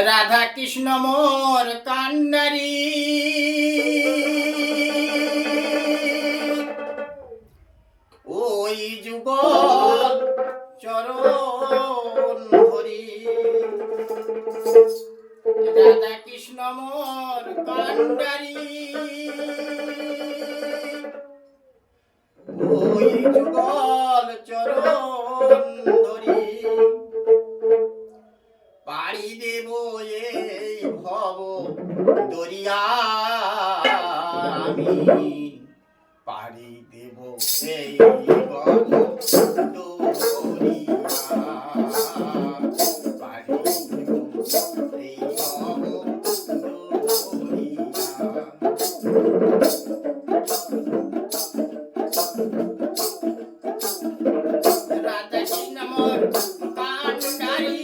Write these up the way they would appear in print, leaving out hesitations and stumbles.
রাধা কৃষ্ণ মোর কান্ডারি ওই যুগল চরণ ধরি। রাধা কৃষ্ণ মোর কান্ডারি ওই যুগল চরণ ধরি। পাড়ি দেব এই ভব দরিয়া আমি, পাড়ি দেব এই ভব দরিয়া, পাড়ি দেব এই ভব দরিয়া। রাধা কৃষ্ণ মোর কান্ডারি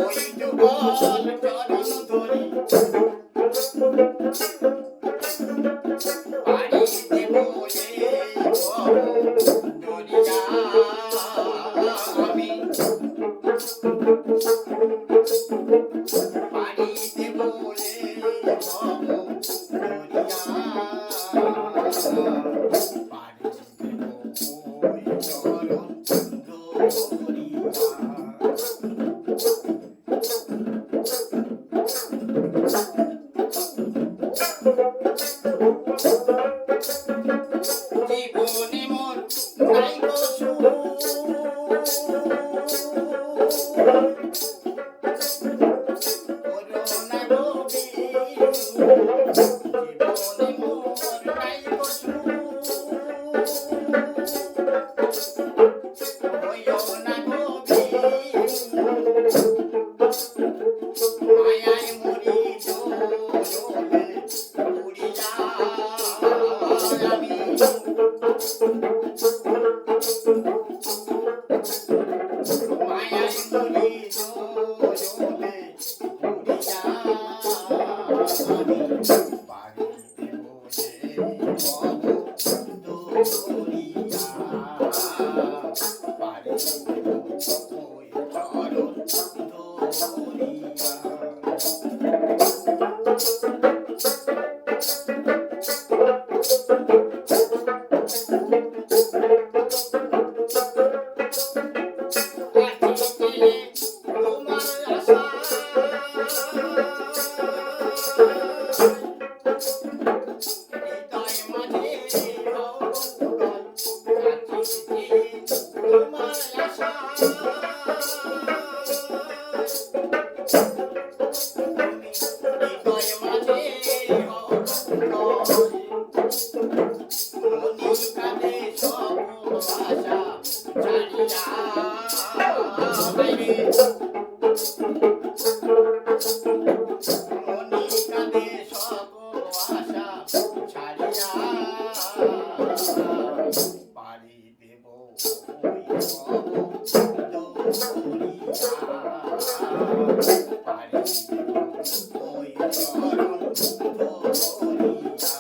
ওই যুগল চরণ ধরি। পাড়ি দেব এই ভব দরিয়া আমি, পাড়ি দেব এই ভব দরিয়া, পাড়ি দেব ওই চরণ দরিয়া। জীবনে মোর নাই কসু করোনা গবি, জীবনে মোর নাই কসু হইও না গবি, মায়ায় মরি জলে উড়িয়া আমি, মায়ায় মরি জলে উড়িয়া আমি, পাড়ি দেব এই ভব দরিয়া, পাড়ি দেব ওই চরণ দরিয়া। তোমার আশা হৃদয় মাঝে তোমার আশা, হৃদয় মাঝে মনি কাঁদে সব আশা ছাড়িয়া বাইরে, মনি কাঁদে সব আশা ছাড়িয়া, পাড়ি দেব ওই ভব দরিয়া, পাড়ি দেব ওই চরণ দরিয়া।